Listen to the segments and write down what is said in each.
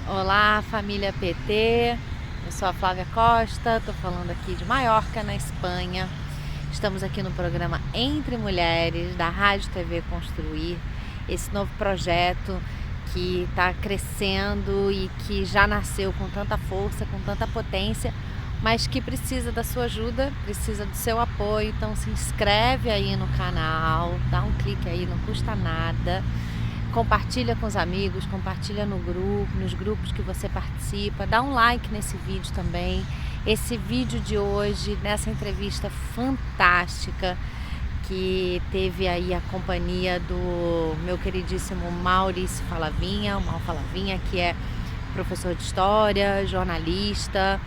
Olá, família PT, eu sou a Flávia Costa, estou falando aqui de Maiorca, na Espanha. Estamos aqui no programa Entre Mulheres, da Rádio TV Construir, esse novo projeto que está crescendo e que já nasceu com tanta força, com tanta potência, mas que precisa da sua ajuda, precisa do seu apoio. Então se inscreve aí no canal, dá um clique aí, não custa nada. Compartilha com os amigos, compartilha no grupo, nos grupos que você participa, dá um like nesse vídeo também. Esse vídeo de hoje, nessa entrevista fantástica, que teve aí a companhia do meu queridíssimo Maurício Falavinha, o Mal Falavinha, que é professor de história, jornalista,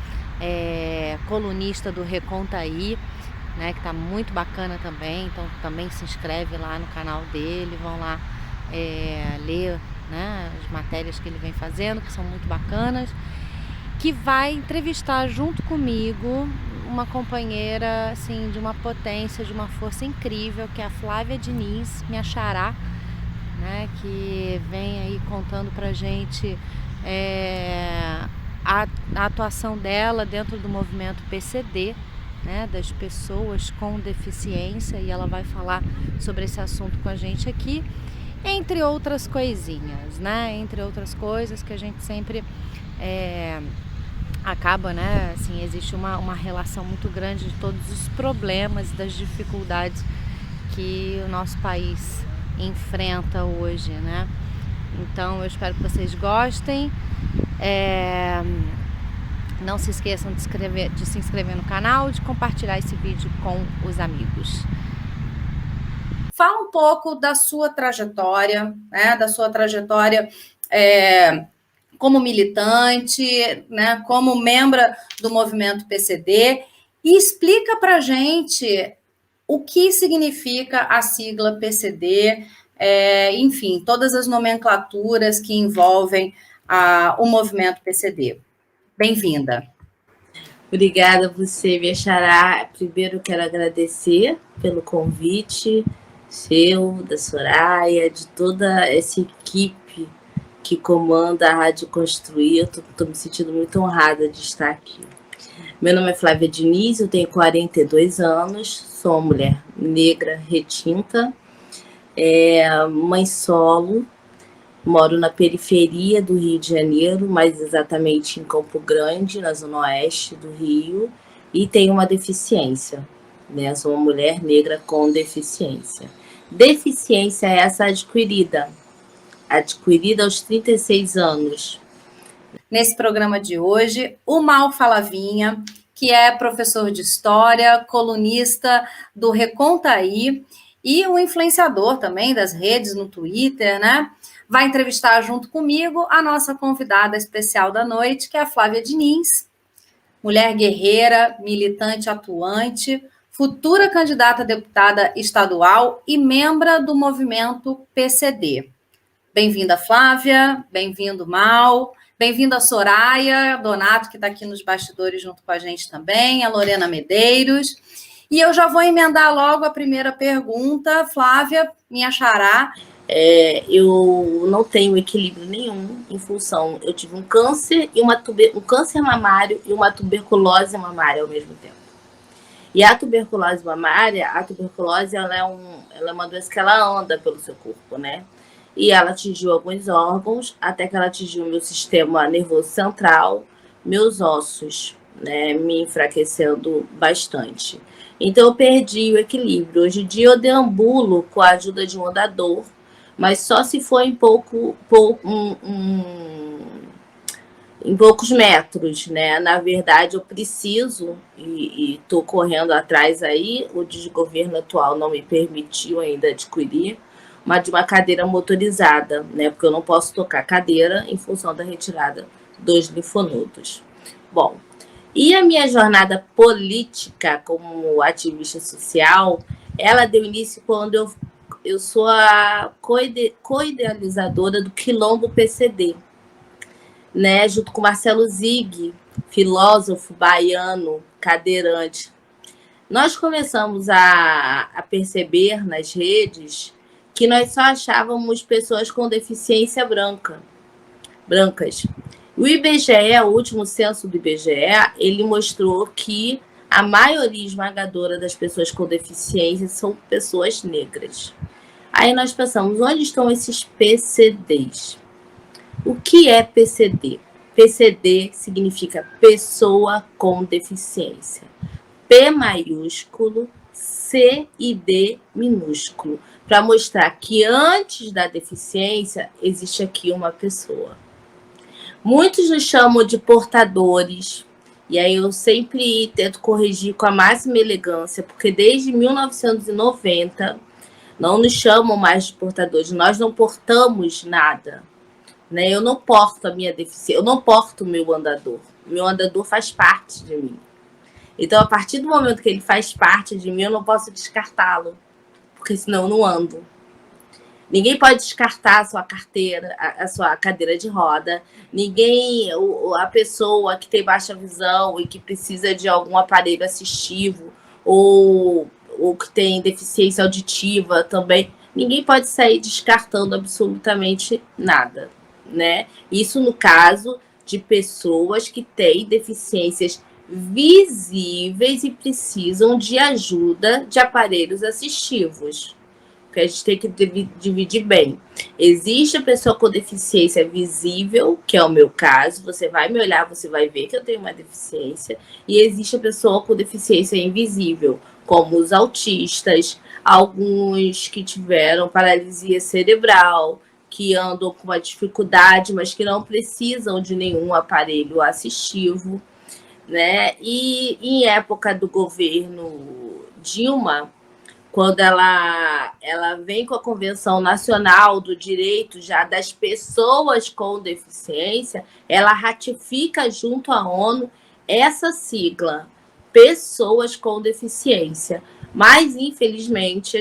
colunista do Reconta Aí, né, que tá muito bacana também. Então também se inscreve lá no canal dele, vão lá ler, né, as matérias que ele vem fazendo, que são muito bacanas, que vai entrevistar junto comigo uma companheira assim, de uma potência, de uma força incrível, que é a Flávia Diniz, minha xará, né, que vem aí contando pra gente a atuação dela dentro do movimento PCD, né, das pessoas com deficiência, e ela vai falar sobre esse assunto com a gente aqui, entre outras coisinhas, né? Entre outras coisas que a gente sempre acaba, né? Assim, existe uma relação muito grande de todos os problemas, das dificuldades que o nosso país enfrenta hoje, né? Então eu espero que vocês gostem. Não se esqueçam de se inscrever no canal, de compartilhar esse vídeo com os amigos. Fala um pouco da sua trajetória, né? Da sua trajetória como militante, né? Como membra do movimento PCD, e explica para a gente o que significa a sigla PCD, enfim, todas as nomenclaturas que envolvem o movimento PCD. Bem-vinda. Obrigada a você, minha xará. Primeiro quero agradecer pelo convite seu, da Soraya, de toda essa equipe que comanda a Rádio Construir. Eu estou me sentindo muito honrada de estar aqui. Meu nome é Flávia Diniz, eu tenho 42 anos, sou uma mulher negra retinta, mãe solo, moro na periferia do Rio de Janeiro, mais exatamente em Campo Grande, na zona oeste do Rio, e tenho uma deficiência, né? Sou uma mulher negra com deficiência. Deficiência essa adquirida aos 36 anos. Nesse programa de hoje, o Mal Falavinha, que é professor de história, colunista do Reconta Aí e um influenciador também das redes no Twitter, né? Vai entrevistar junto comigo a nossa convidada especial da noite, que é a Flávia Diniz, mulher guerreira, militante atuante, futura candidata a deputada estadual e membro do movimento PCD. Bem-vinda, Flávia, bem-vindo, Mal, bem-vinda a Soraya Donato, que está aqui nos bastidores junto com a gente também, a Lorena Medeiros. E eu já vou emendar logo a primeira pergunta. Flávia, minha xará. Eu não tenho equilíbrio nenhum em função. Eu tive um câncer e um câncer mamário e uma tuberculose mamária ao mesmo tempo. E a tuberculose mamária, ela é uma doença que ela anda pelo seu corpo, né? E ela atingiu alguns órgãos, até que ela atingiu o meu sistema nervoso central, meus ossos, né? Me enfraquecendo bastante. Então eu perdi o equilíbrio. Hoje em dia eu deambulo com a ajuda de um andador, mas só se for em poucos metros, né? Na verdade, eu preciso, e estou correndo atrás aí, o desgoverno atual não me permitiu ainda adquirir, mas de uma cadeira motorizada, né? Porque eu não posso tocar cadeira em função da retirada dos linfonodos. Bom, e a minha jornada política como ativista social, ela deu início quando eu sou a co-idealizadora do Quilombo PCD, né, junto com Marcelo Zig, filósofo baiano, cadeirante. Nós começamos a perceber nas redes que nós só achávamos pessoas com deficiência brancas. O IBGE, o último censo do IBGE, ele mostrou que a maioria esmagadora das pessoas com deficiência são pessoas negras. Aí nós pensamos, onde estão esses PCDs? O que é PCD? PCD significa pessoa com deficiência. P maiúsculo, C e D minúsculo, para mostrar que antes da deficiência existe aqui uma pessoa. Muitos nos chamam de portadores, e aí eu sempre tento corrigir com a máxima elegância, porque desde 1990 não nos chamam mais de portadores, nós não portamos nada. Né? Eu não porto a minha deficiência, eu não porto o meu andador. O meu andador faz parte de mim. Então, a partir do momento que ele faz parte de mim, eu não posso descartá-lo, porque senão eu não ando. Ninguém pode descartar a sua carteira, a sua cadeira de roda. Ninguém, a pessoa que tem baixa visão e que precisa de algum aparelho assistivo ou que tem deficiência auditiva também, ninguém pode sair descartando absolutamente nada, né? Isso no caso de pessoas que têm deficiências visíveis e precisam de ajuda de aparelhos assistivos. Porque a gente tem que dividir bem. Existe a pessoa com deficiência visível, que é o meu caso. Você vai me olhar, você vai ver que eu tenho uma deficiência. E existe a pessoa com deficiência invisível, como os autistas, alguns que tiveram paralisia cerebral, que andam com uma dificuldade, mas que não precisam de nenhum aparelho assistivo. Né? E em época do governo Dilma, quando ela vem com a Convenção Nacional do Direito já das Pessoas com Deficiência, ela ratifica junto à ONU essa sigla, Pessoas com Deficiência. Mas, infelizmente,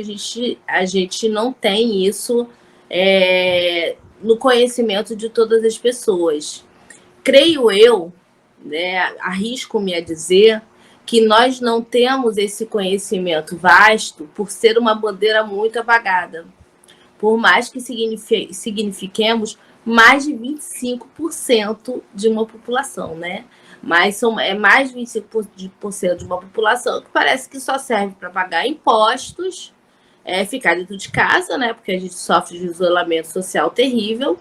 a gente não tem isso no conhecimento de todas as pessoas. Creio eu, né, arrisco-me a dizer que nós não temos esse conhecimento vasto por ser uma bandeira muito apagada. Por mais que signifiquemos mais de 25% de uma população, né? Mas é mais de 25% de uma população que parece que só serve para pagar impostos, ficar dentro de casa, né? Porque a gente sofre de isolamento social terrível.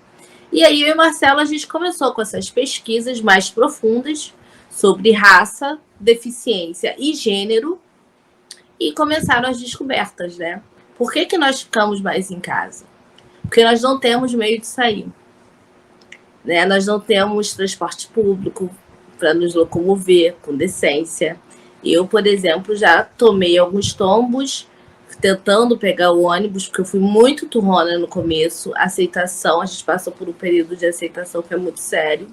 E aí eu e Marcelo, a gente começou com essas pesquisas mais profundas sobre raça, deficiência e gênero, e começaram as descobertas, né? Por que nós ficamos mais em casa? Porque nós não temos meio de sair. Né? Nós não temos transporte público para nos locomover com decência. Eu, por exemplo, já tomei alguns tombos tentando pegar o ônibus, porque eu fui muito turrona no começo. Aceitação, a gente passou por um período de aceitação que é muito sério.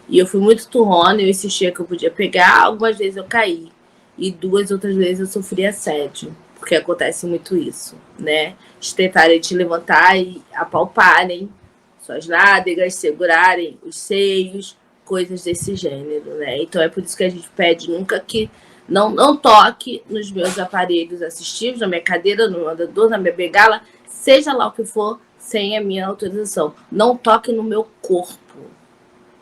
E eu fui muito turrona, eu insistia que eu podia pegar, algumas vezes eu caí. E 2 outras vezes eu sofri assédio, porque acontece muito isso, né? De tentarem te levantar e apalparem suas nádegas, segurarem os seios, coisas desse gênero, né? Então é por isso que a gente pede nunca que não toque nos meus aparelhos assistivos, na minha cadeira, no andador, na minha bengala, seja lá o que for, sem a minha autorização. Não toque no meu corpo.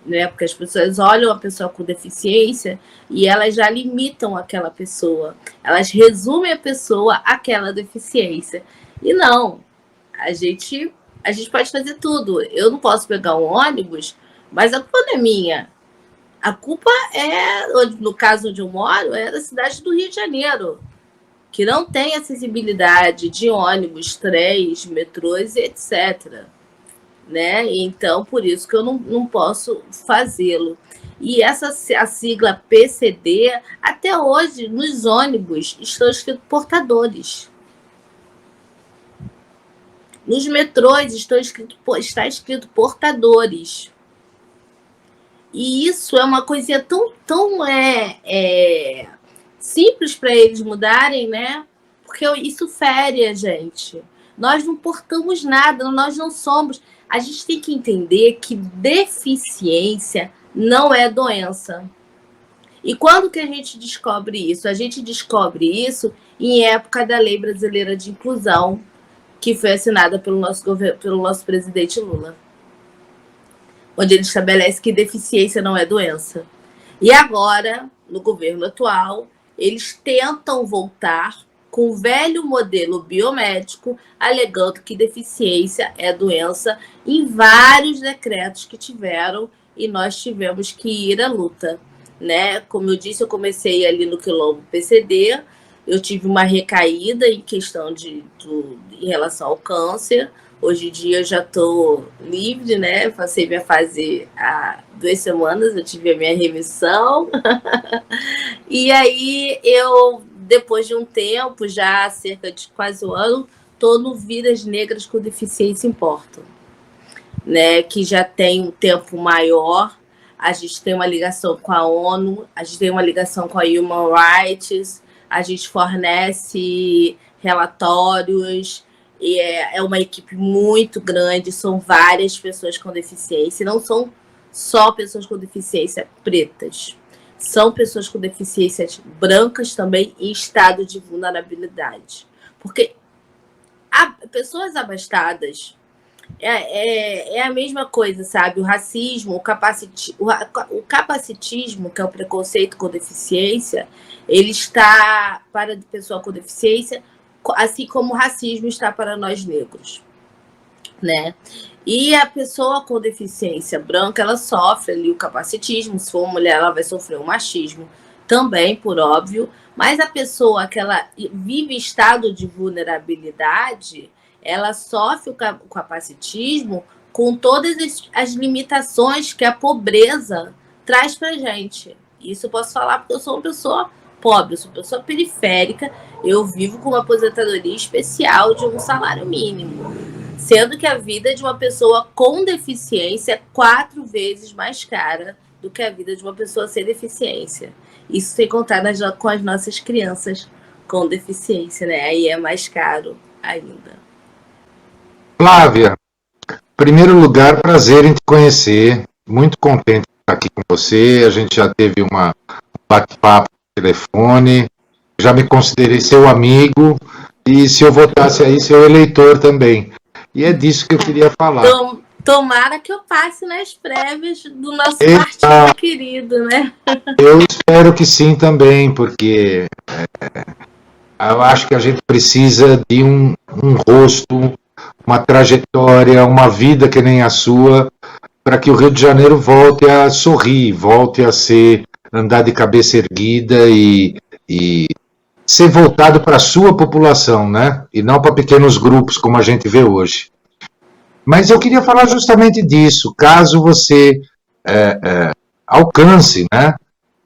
Né? Porque as pessoas olham a pessoa com deficiência e elas já limitam aquela pessoa. Elas resumem a pessoa àquela deficiência. E não, a gente pode fazer tudo. Eu não posso pegar um ônibus, mas a culpa não é minha. A culpa no caso onde eu moro, é da cidade do Rio de Janeiro, que não tem acessibilidade de ônibus, trens, metrôs, etc. Né? Então, por isso que eu não posso fazê-lo. E a sigla PCD, até hoje, nos ônibus, estão escritos portadores. Nos metrôs está escrito portadores. E isso é uma coisinha tão simples para eles mudarem, né? Porque isso fere a gente. Nós não portamos nada, nós não somos... A gente tem que entender que deficiência não é doença. E quando que a gente descobre isso? A gente descobre isso em época da Lei Brasileira de Inclusão, que foi assinada pelo nosso presidente Lula, onde ele estabelece que deficiência não é doença. E agora, no governo atual, eles tentam voltar com o velho modelo biomédico, alegando que deficiência é doença, em vários decretos que tiveram, e nós tivemos que ir à luta. Né? Como eu disse, eu comecei ali no quilombo PCD, eu tive uma recaída em questão em relação ao câncer. Hoje em dia eu já estou livre, né? Passei minha fase há 2 semanas, eu tive a minha remissão. E aí eu, depois de um tempo, já cerca de quase um ano, estou no Vidas Negras com Deficiência Importam, né? Que já tem um tempo maior. A gente tem uma ligação com a ONU, a gente tem uma ligação com a Human Rights, a gente fornece relatórios, e é uma equipe muito grande, são várias pessoas com deficiência, não são só pessoas com deficiência pretas, são pessoas com deficiências brancas também em estado de vulnerabilidade. Porque pessoas abastadas é a mesma coisa, sabe? O racismo, o capacitismo, que é o preconceito com deficiência, ele está para a pessoa com deficiência, assim como o racismo está para nós negros, né? E a pessoa com deficiência branca, ela sofre ali o capacitismo, se for mulher, ela vai sofrer o machismo também, por óbvio, mas a pessoa que ela vive em estado de vulnerabilidade, ela sofre o capacitismo com todas as limitações que a pobreza traz para a gente. Isso eu posso falar porque eu sou uma pessoa pobre, eu sou uma pessoa periférica, eu vivo com uma aposentadoria especial de um salário mínimo, sendo que a vida de uma pessoa com deficiência é 4 vezes mais cara do que a vida de uma pessoa sem deficiência. Isso sem contar com as nossas crianças com deficiência, né? Aí é mais caro ainda. Flávia, em primeiro lugar, prazer em te conhecer. Muito contente de estar aqui com você. A gente já teve um bate-papo no telefone. Já me considerei seu amigo. E se eu votasse aí, seu eleitor também. E é disso que eu queria falar. Tomara que eu passe nas prévias do nosso partido querido, né? Eu espero que sim também, porque eu acho que a gente precisa de um rosto, uma trajetória, uma vida que nem a sua, para que o Rio de Janeiro volte a sorrir, volte a andar de cabeça erguida e ser voltado para a sua população, né? E não para pequenos grupos como a gente vê hoje. Mas eu queria falar justamente disso, caso você alcance, né,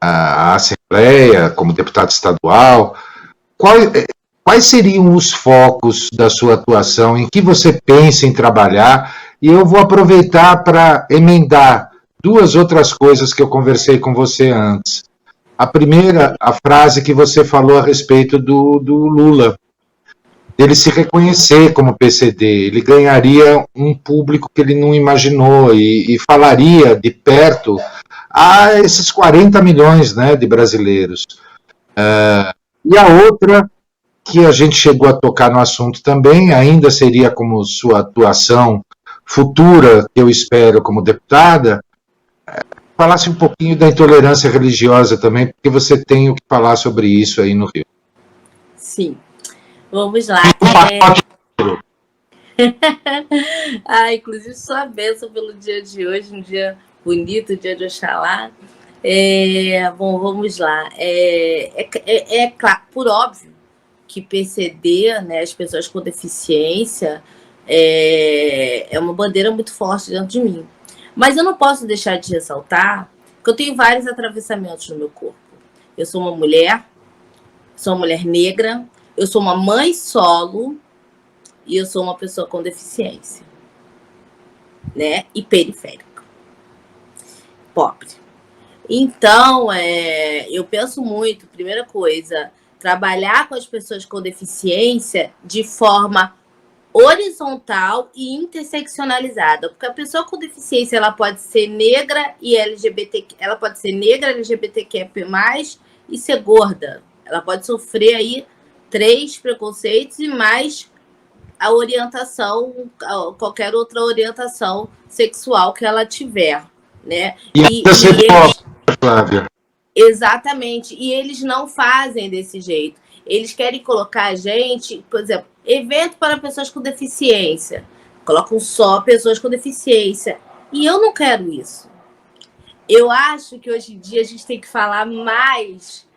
a Assembleia como deputado estadual, quais seriam os focos da sua atuação, em que você pensa em trabalhar? E eu vou aproveitar para emendar 2 outras coisas que eu conversei com você antes. A primeira, a frase que você falou a respeito do Lula, dele se reconhecer como PCD, ele ganharia um público que ele não imaginou e falaria de perto a esses 40 milhões, né, de brasileiros. E a outra, que a gente chegou a tocar no assunto também, ainda seria como sua atuação futura, que eu espero como deputada, falasse um pouquinho da intolerância religiosa também, porque você tem o que falar sobre isso aí no Rio. Sim. Vamos lá. Inclusive, sua bênção pelo dia de hoje, um dia bonito, dia de Oxalá. Bom, vamos lá. Claro, por óbvio, que PCD, né, as pessoas com deficiência, é uma bandeira muito forte dentro de mim. Mas eu não posso deixar de ressaltar que eu tenho vários atravessamentos no meu corpo. Eu sou uma mulher negra, eu sou uma mãe solo e eu sou uma pessoa com deficiência, né? E periférica, pobre. Então, eu penso muito, primeira coisa, trabalhar com as pessoas com deficiência de forma horizontal e interseccionalizada, porque a pessoa com deficiência ela pode ser negra e LGBT, ela pode ser negra, LGBTQIA+, e ser gorda. Ela pode sofrer aí 3 preconceitos e mais a orientação, qualquer outra orientação sexual que ela tiver, né? E ainda ser pobre, Flávia. Exatamente. E eles não fazem desse jeito. Eles querem colocar a gente, por exemplo, evento para pessoas com deficiência. Colocam só pessoas com deficiência. E eu não quero isso. Eu acho que hoje em dia a gente tem que falar mais.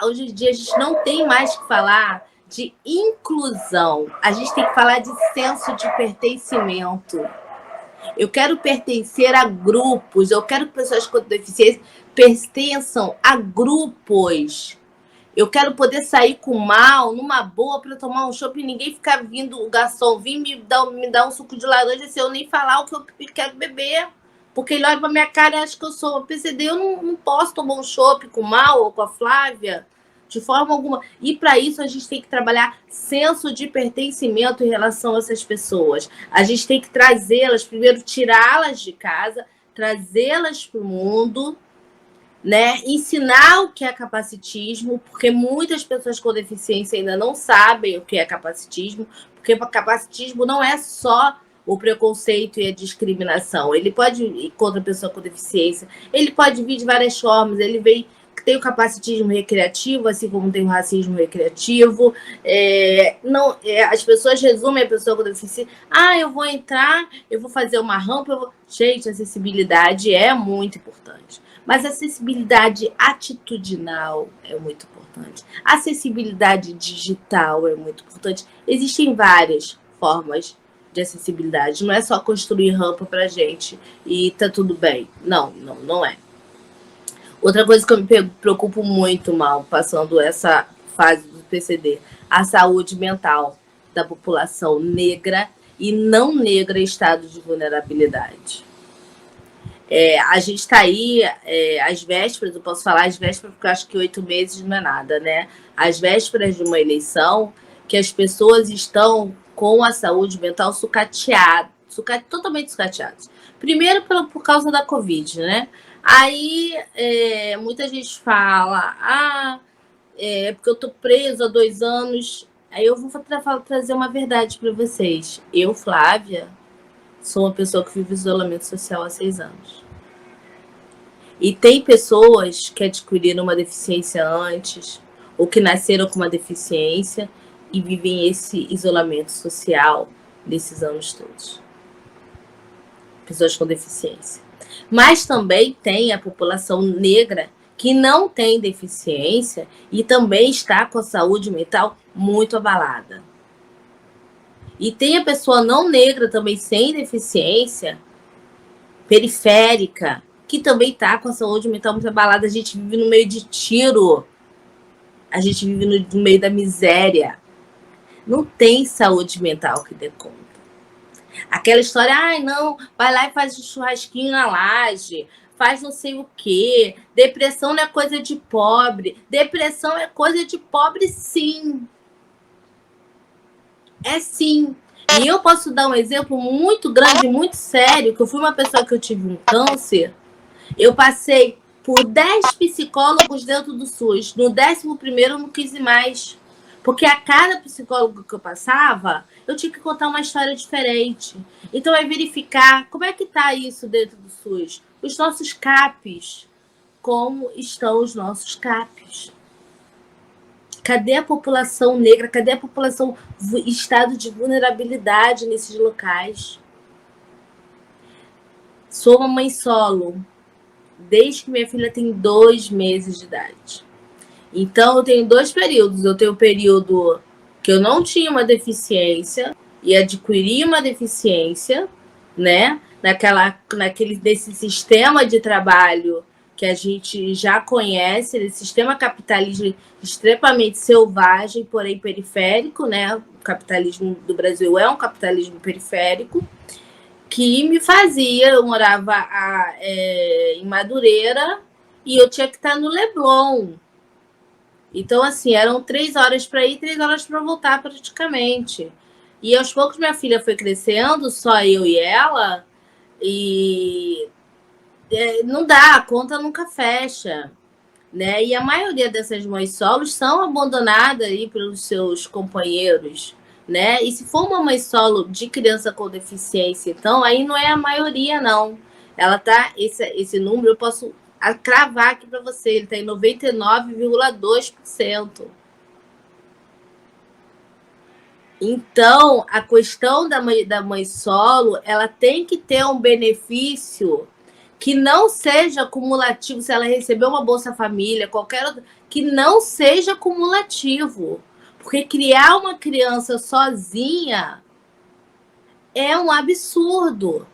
Hoje em dia a gente não tem mais que falar de inclusão. A gente tem que falar de senso de pertencimento. Eu quero pertencer a grupos. Eu quero que pessoas com deficiência pertençam a grupos. Eu quero poder sair com mal, numa boa, para tomar um chopp e ninguém ficar vindo, o garçom vir me dar um suco de laranja se eu nem falar o que eu quero beber. Porque ele olha pra minha cara e acha que eu sou uma PCD. Eu não posso tomar um chopp com o Mal ou com a Flávia, de forma alguma. E para isso a gente tem que trabalhar senso de pertencimento em relação a essas pessoas. A gente tem que trazê-las, primeiro tirá-las de casa, trazê-las para o mundo, né? Ensinar o que é capacitismo, porque muitas pessoas com deficiência ainda não sabem o que é capacitismo, porque capacitismo não é só o preconceito e a discriminação. Ele pode ir contra a pessoa com deficiência, ele pode vir de várias formas, ele vem, tem o capacitismo recreativo, assim como tem o racismo recreativo. As pessoas resumem a pessoa com deficiência, eu vou entrar, eu vou fazer uma rampa, Gente, acessibilidade é muito importante. Mas acessibilidade atitudinal é muito importante. Acessibilidade digital é muito importante. Existem várias formas de acessibilidade. Não é só construir rampa para gente e tá tudo bem. Não é. Outra coisa que eu me preocupo muito, Mal, passando essa fase do PCD, a saúde mental da população negra e não negra em estado de vulnerabilidade. A gente está aí, às vésperas, eu posso falar às vésperas, porque eu acho que 8 meses não é nada, né? Às vésperas de uma eleição, que as pessoas estão com a saúde mental totalmente sucateadas. Primeiro por causa da Covid, né? Aí muita gente fala, porque eu tô preso há 2 anos. Aí eu vou trazer uma verdade para vocês. Eu, Flávia, sou uma pessoa que vive isolamento social há 6 anos. E tem pessoas que adquiriram uma deficiência antes, ou que nasceram com uma deficiência e vivem esse isolamento social nesses anos todos. Pessoas com deficiência. Mas também tem a população negra que não tem deficiência e também está com a saúde mental muito abalada. E tem a pessoa não negra também sem deficiência, periférica, que também está com a saúde mental muito abalada. A gente vive no meio de tiro. A gente vive no meio da miséria. Não tem saúde mental que dê conta. Aquela história, vai lá e faz um churrasquinho na laje, faz não sei o quê. Depressão não é coisa de pobre. Depressão é coisa de pobre, sim. É sim. E eu posso dar um exemplo muito grande, muito sério, que eu fui uma pessoa que eu tive um câncer. Eu passei por 10 psicólogos dentro do SUS. No 11º eu não quis ir mais. Porque a cada psicólogo que eu passava, eu tinha que contar uma história diferente. Então é verificar como é que está isso dentro do SUS. Os nossos CAPs. Como estão os nossos CAPs? Cadê a população negra? Cadê a população em estado de vulnerabilidade nesses locais? Sou uma mãe solo, desde que minha filha tem 2 meses de idade. Então, eu tenho 2 períodos. Eu tenho o período que eu não tinha uma deficiência e adquiri uma deficiência, né? Desse sistema de trabalho que a gente já conhece, esse sistema capitalista extremamente selvagem, porém periférico, né? O capitalismo do Brasil é um capitalismo periférico, que me fazia, eu morava em Madureira e eu tinha que estar no Leblon. Então, assim, eram 3 horas para ir, 3 horas para voltar praticamente. E aos poucos minha filha foi crescendo, só eu e ela, e não dá, a conta nunca fecha, né? E a maioria dessas mães solos são abandonadas aí pelos seus companheiros, né? E se for uma mãe solo de criança com deficiência, então, aí não é a maioria, não. Ela tá, esse número eu posso cravar aqui para você, ele está em 99,2%. Então, a questão da mãe solo, ela tem que ter um benefício que não seja cumulativo. Se ela receber uma Bolsa Família, qualquer outra, que não seja cumulativo. Porque criar uma criança sozinha é um absurdo.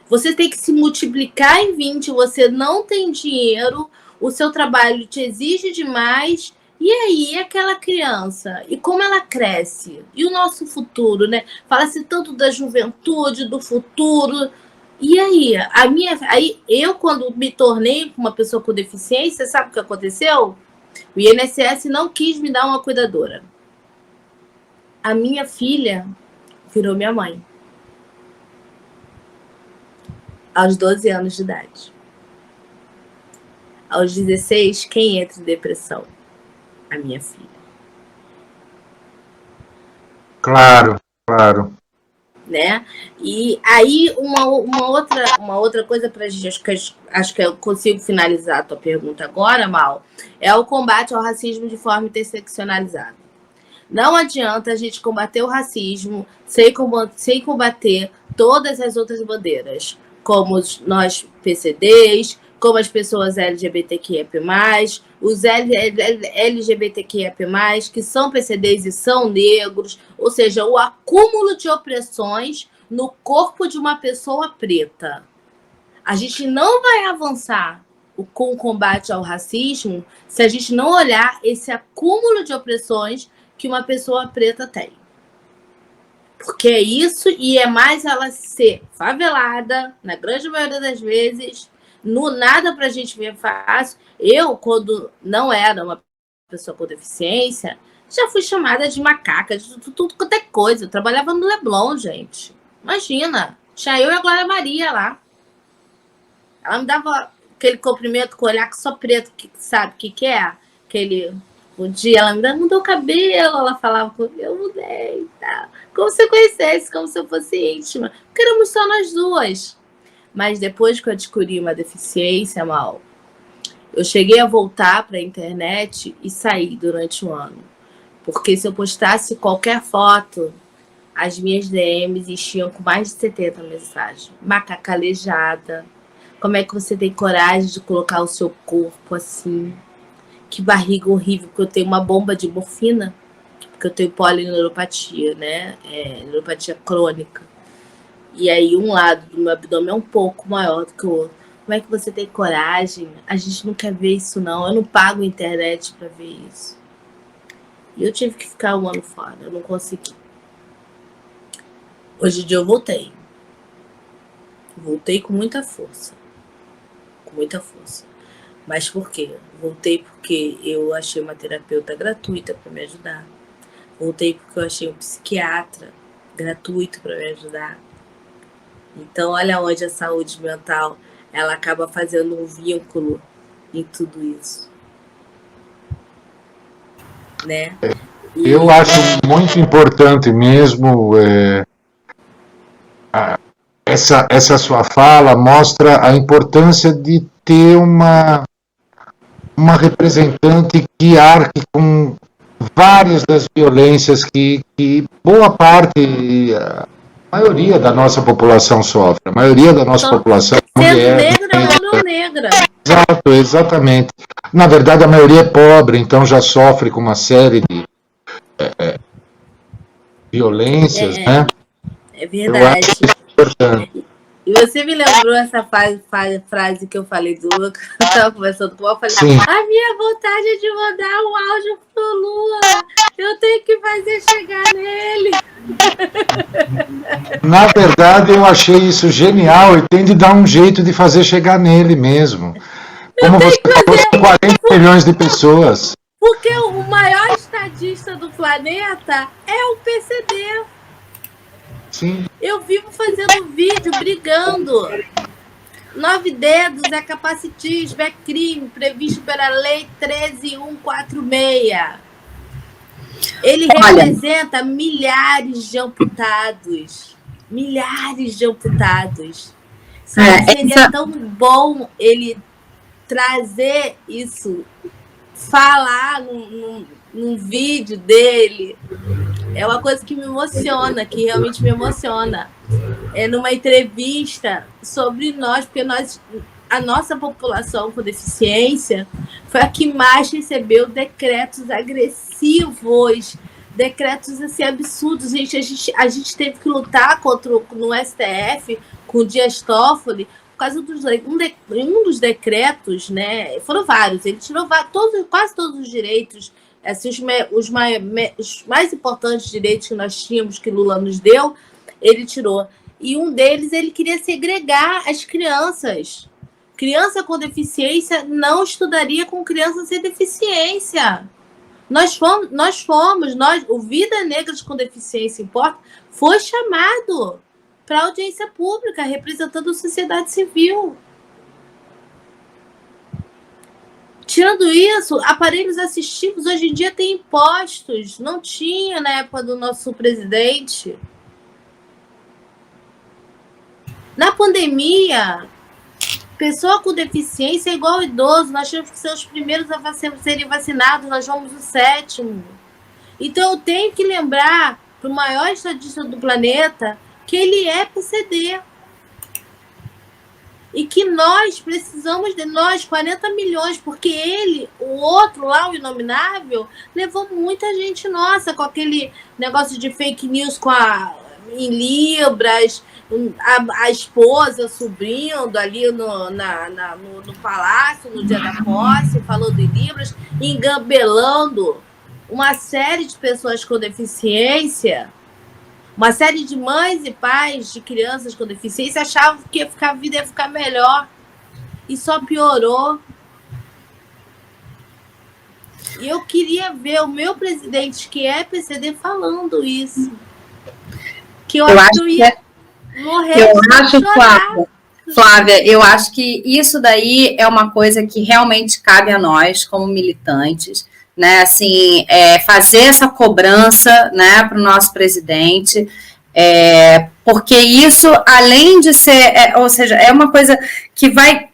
Você tem que se multiplicar em 20, você não tem dinheiro, o seu trabalho te exige demais. E aí, aquela criança? E como ela cresce? E o nosso futuro, né? Fala-se tanto da juventude, do futuro. E aí? Aí, eu, quando me tornei uma pessoa com deficiência, sabe o que aconteceu? O INSS não quis me dar uma cuidadora. A minha filha virou minha mãe. Aos 12 anos de idade. Aos 16, quem entra em depressão? A minha filha. Claro, claro. Né? E aí, uma outra coisa para a gente, acho que eu consigo finalizar a tua pergunta agora, Mal, é o combate ao racismo de forma interseccionalizada. Não adianta a gente combater o racismo sem combater todas as outras bandeiras, como nós PCDs, como as pessoas LGBTQIA+, os LGBTQIA+, que são PCDs e são negros, ou seja, o acúmulo de opressões no corpo de uma pessoa preta. A gente não vai avançar com o combate ao racismo se a gente não olhar esse acúmulo de opressões que uma pessoa preta tem. Porque é isso, e é mais ela ser favelada, na grande maioria das vezes, nada pra gente ver fácil. Eu, quando não era uma pessoa com deficiência, já fui chamada de macaca, de tudo quanto é coisa. Eu trabalhava no Leblon, gente. Imagina, tinha eu e a Glória Maria lá. Ela me dava aquele comprimento com olhar que só preto, que sabe o que é? Aquele... Um dia ela me mudou o cabelo, ela falava comigo, eu mudei, tá? Como se eu conhecesse, como se eu fosse íntima. Porque éramos só nós duas. Mas depois que eu adquiri uma deficiência, Mal, eu cheguei a voltar para a internet e sair durante um ano. Porque se eu postasse qualquer foto, as minhas DMs enchiam com mais de 70 mensagens. Macaca aleijada. Como é que você tem coragem de colocar o seu corpo assim? Que barriga horrível, porque eu tenho uma bomba de morfina, porque eu tenho polineuropatia, né? Neuropatia crônica. E aí um lado do meu abdômen é um pouco maior do que o outro. Como é que você tem coragem? A gente não quer ver isso, não. Eu não pago internet para ver isso. E eu tive que ficar um ano fora, eu não consegui. Hoje em dia eu voltei. Voltei com muita força. Com muita força. Mas por quê? Voltei porque eu achei uma terapeuta gratuita para me ajudar. Voltei porque eu achei um psiquiatra gratuito para me ajudar. Então, olha onde a saúde mental ela acaba fazendo um vínculo em tudo isso. Né? Eu acho muito importante mesmo essa sua fala mostra a importância de ter uma representante que arque com várias das violências que boa parte, a maioria da nossa população sofre. A maioria da nossa população é mulher. Negra ou não negra. Exato, exatamente. Na verdade, a maioria é pobre, então já sofre com uma série de violências, né? É verdade. Eu acho isso importante. E você me lembrou essa frase que eu falei do Lucas, eu estava conversando com o eu falei, Sim. A minha vontade é de mandar um áudio pro Lula, eu tenho que fazer chegar nele. Na verdade, eu achei isso genial e tem de dar um jeito de fazer chegar nele mesmo. Como você falou, são 40 milhões de pessoas. Porque o maior estadista do planeta é o PCD. Sim. Eu vivo fazendo vídeo brigando. 9 dedos é capacitismo, é crime previsto pela Lei 13.146. Ele representa milhares de amputados. Milhares de amputados. Seria tão bom ele trazer isso, falar num vídeo dele. É uma coisa que me emociona, que realmente me emociona. É numa entrevista sobre nós, porque a nossa população com deficiência foi a que mais recebeu decretos agressivos, decretos assim, absurdos. A gente teve que lutar no STF com o Dias Toffoli por causa um dos decretos, né? Foram vários, ele tirou quase todos os direitos, assim, os mais importantes direitos que nós tínhamos, que Lula nos deu, ele tirou. E um deles, ele queria segregar as crianças. Criança com deficiência não estudaria com criança sem deficiência. O Vida Negras com Deficiência Importa foi chamado para audiência pública, representando a sociedade civil. Tirando isso, aparelhos assistivos hoje em dia têm impostos. Não tinha na época do nosso presidente. Na pandemia, pessoa com deficiência é igual idoso. Nós tínhamos que ser os primeiros a serem vacinados, nós vamos o 7º. Então, eu tenho que lembrar para o maior estadista do planeta que ele é PCD. E que nós precisamos de nós, 40 milhões, porque ele, o outro lá, o Inominável, levou muita gente nossa com aquele negócio de fake news em Libras, a esposa subindo ali no palácio, no dia da posse, falando em Libras, engambelando uma série de pessoas com deficiência, uma série de mães e pais de crianças com deficiência achavam que a vida ia ficar melhor. E só piorou. E eu queria ver o meu presidente, que é PCD, falando isso. Que eu acho que eu ia morrer. Eu acho, Flávia, eu acho que isso daí é uma coisa que realmente cabe a nós, como militantes, né, assim, fazer essa cobrança, né, para o nosso presidente, porque isso, além de ser, ou seja, é uma coisa que vai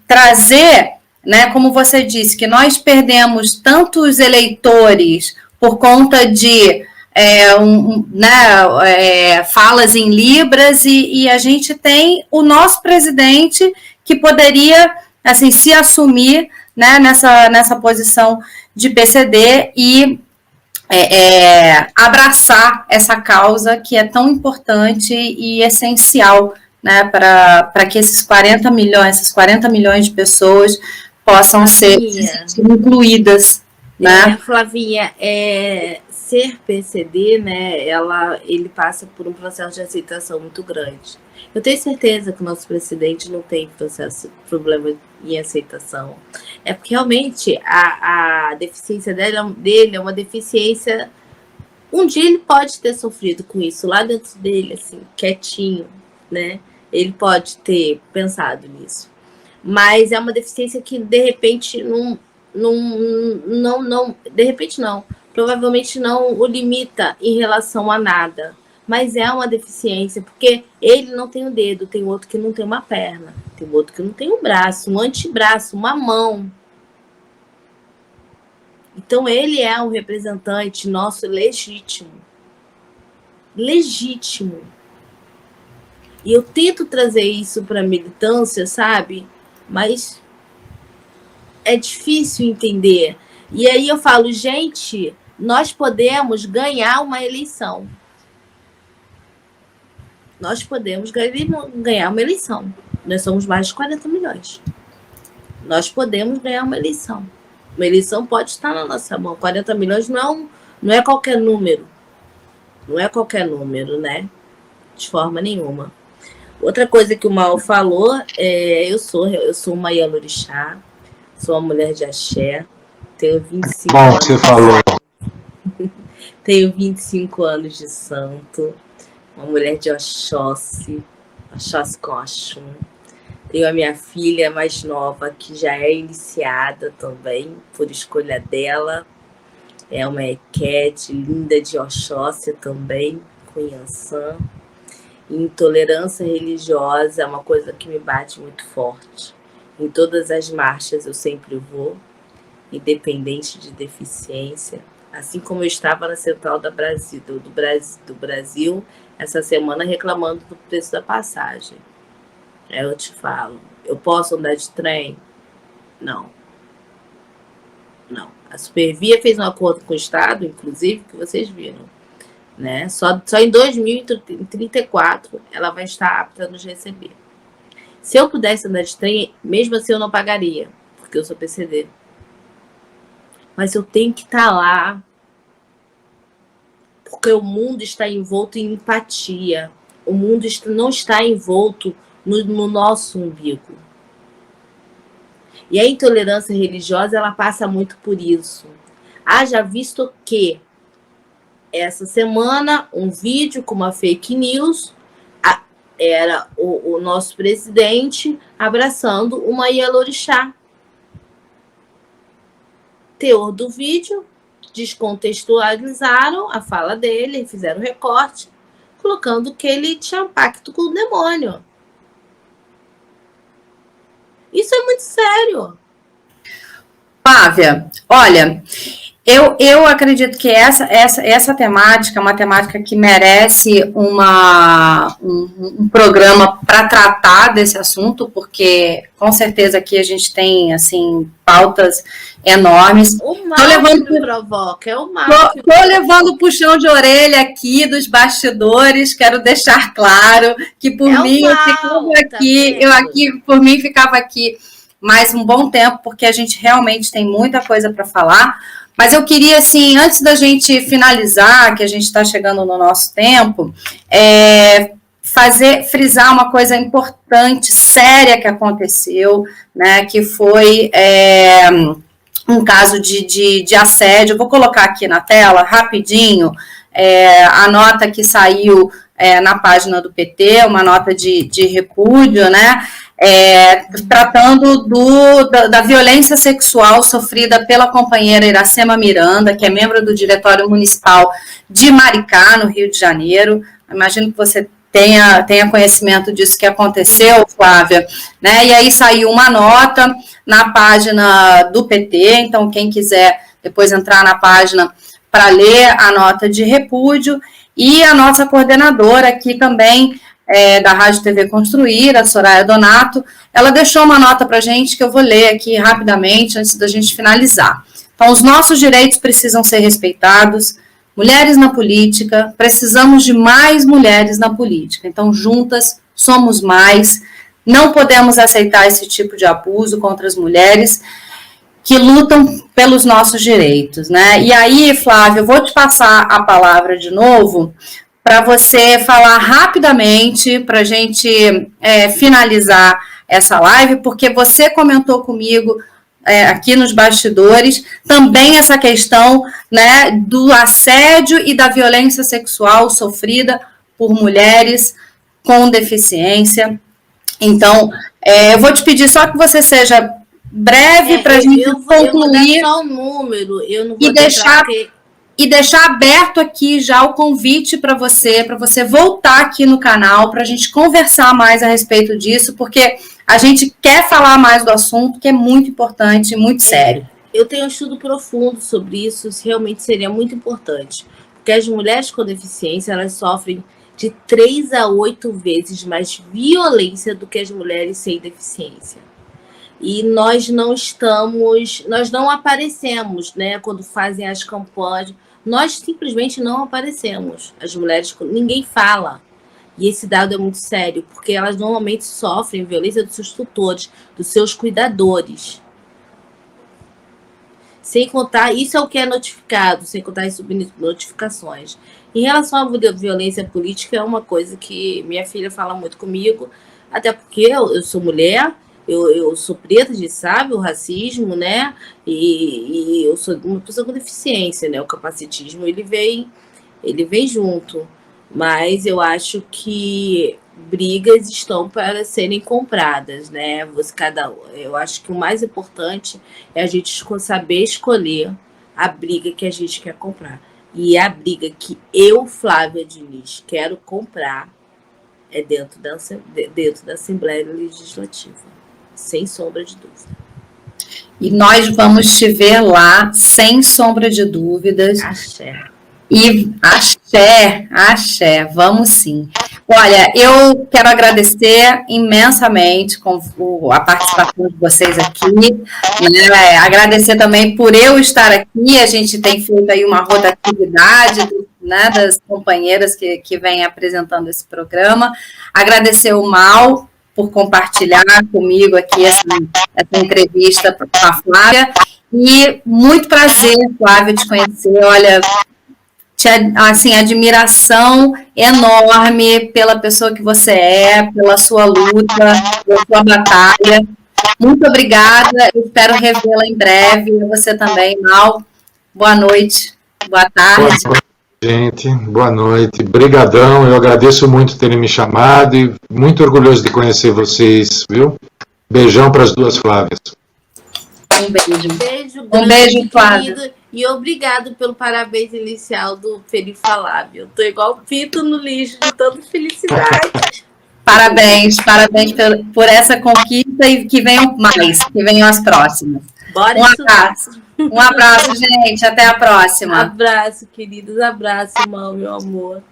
trazer, né, como você disse, que nós perdemos tantos eleitores por conta de falas em Libras, e a gente tem o nosso presidente que poderia, assim, se assumir, né, nessa posição de PCD e abraçar essa causa que é tão importante e essencial, né, para que essas 40 milhões de pessoas possam ser incluídas, né? Flavinha, ser PCD, né, ele passa por um processo de aceitação muito grande. Eu tenho certeza que o nosso presidente não tem problema em aceitação. É porque realmente a deficiência dele é uma deficiência. Um dia ele pode ter sofrido com isso lá dentro dele, assim, quietinho, né? Ele pode ter pensado nisso. Mas é uma deficiência que de repente de repente não. Provavelmente não o limita em relação a nada. Mas é uma deficiência, porque ele não tem um dedo, tem outro que não tem uma perna, tem outro que não tem um braço, um antebraço, uma mão. Então, ele é um representante nosso legítimo. Legítimo. E eu tento trazer isso para a militância, sabe? Mas é difícil entender. E aí eu falo, gente, nós podemos ganhar uma eleição. Nós podemos ganhar uma eleição. Nós somos mais de 40 milhões. Nós podemos ganhar uma eleição. Uma eleição pode estar na nossa mão. 40 milhões não é qualquer número. Não é qualquer número, né? De forma nenhuma. Outra coisa que o Mal falou, eu sou uma Yalorixá, sou uma mulher de axé. Tenho 25 Bom, anos. você falou. Tenho 25 anos de santo. Uma mulher de Oxóssi. Oxóssi com Oxum. Tenho a minha filha mais nova, que já é iniciada também, por escolha dela. É uma Equete, linda de Oxóssi também, com Yansan. Intolerância religiosa é uma coisa que me bate muito forte. Em todas as marchas eu sempre vou, independente de deficiência. Assim como eu estava na Central do Brasil, essa semana reclamando do preço da passagem. Aí eu te falo, eu posso andar de trem? Não. Não. A Supervia fez um acordo com o Estado, inclusive, que vocês viram, né? Só em 2034 ela vai estar apta a nos receber. Se eu pudesse andar de trem, mesmo assim eu não pagaria, porque eu sou PCD. Mas eu tenho que estar lá, porque o mundo está envolto em empatia. O mundo não está envolto no nosso umbigo. E a intolerância religiosa, ela passa muito por isso. Haja visto que essa semana, um vídeo com uma fake news, era o nosso presidente abraçando uma Ielorixá. Teor do vídeo, descontextualizaram a fala dele, fizeram recorte, colocando que ele tinha um pacto com o demônio. Isso é muito sério. Flávia, olha, eu acredito que essa temática é uma temática que merece um programa para tratar desse assunto, porque com certeza aqui a gente tem assim pautas enormes. O mal que me provoca, é o mal. Tô levando o puxão de orelha aqui dos bastidores, quero deixar claro que por mim eu ficava aqui, por mim ficava aqui mais um bom tempo, porque a gente realmente tem muita coisa para falar. Mas eu queria, assim, antes da gente finalizar, que a gente está chegando no nosso tempo, frisar uma coisa importante, séria que aconteceu, né, que foi um caso de assédio. Eu vou colocar aqui na tela, rapidinho, a nota que saiu na página do PT, uma nota de repúdio, né, tratando da violência sexual sofrida pela companheira Iracema Miranda, que é membro do Diretório Municipal de Maricá, no Rio de Janeiro. Imagino que você tenha conhecimento disso que aconteceu, Flávia, né? E aí saiu uma nota na página do PT, então quem quiser depois entrar na página para ler a nota de repúdio, e a nossa coordenadora aqui também, da Rádio TV Construir, a Soraya Donato, ela deixou uma nota para a gente que eu vou ler aqui rapidamente antes da gente finalizar. Então, os nossos direitos precisam ser respeitados, mulheres na política, precisamos de mais mulheres na política, então juntas somos mais, não podemos aceitar esse tipo de abuso contra as mulheres que lutam pelos nossos direitos, né? E aí, Flávia, eu vou te passar a palavra de novo, para você falar rapidamente, para a gente finalizar essa live, porque você comentou comigo aqui nos bastidores também essa questão, né, do assédio e da violência sexual sofrida por mulheres com deficiência. Então, eu vou te pedir só que você seja breve para a gente concluir. Eu vou dar só um número, eu não vou E deixar aberto aqui já o convite para você voltar aqui no canal, para a gente conversar mais a respeito disso, porque a gente quer falar mais do assunto, que é muito importante e muito sério. Eu tenho um estudo profundo sobre isso realmente seria muito importante, porque as mulheres com deficiência, elas sofrem de 3 a 8 vezes mais violência do que as mulheres sem deficiência. E nós não aparecemos, né, quando fazem as campanhas. Nós simplesmente não aparecemos. As mulheres, ninguém fala. E esse dado é muito sério, porque elas normalmente sofrem violência dos seus tutores, dos seus cuidadores. Sem contar, isso é o que é notificado, sem contar as subnotificações. Em relação à violência política, é uma coisa que minha filha fala muito comigo, até porque eu sou mulher, eu sou preta, a gente sabe, o racismo, né? E eu sou uma pessoa com deficiência, né? O capacitismo, ele vem junto. Mas eu acho que brigas estão para serem compradas, né? Eu acho que o mais importante é a gente saber escolher a briga que a gente quer comprar. E a briga que eu, Flávia Diniz, quero comprar é dentro da Assembleia Legislativa, sem sombra de dúvida. E nós vamos te ver lá, sem sombra de dúvidas. Axé. E axé, vamos sim. Olha, eu quero agradecer imensamente a participação de vocês aqui, né? Agradecer também por eu estar aqui, a gente tem feito aí uma rotatividade, né, das companheiras que vêm apresentando esse programa. Agradecer o Mal por compartilhar comigo aqui essa entrevista com a Flávia, e muito prazer, Flávia, te conhecer, olha... assim, admiração enorme pela pessoa que você é, pela sua luta, pela sua batalha. Muito obrigada, espero revê-la em breve. E você também, Mal. Boa noite, boa tarde. Boa noite, gente. Boa noite. Brigadão, eu agradeço muito terem me chamado e muito orgulhoso de conhecer vocês, viu? Beijão para as duas Flávias. Um beijo. Um beijo, Flávia. E obrigado pelo parabéns inicial do Perifalável. Eu tô igual pito no lixo de tanta felicidade. Parabéns por essa conquista e que venham mais, que venham as próximas. Bora Um abraço, gente. Até a próxima. Abraço, queridos. Abraço, irmão, meu amor.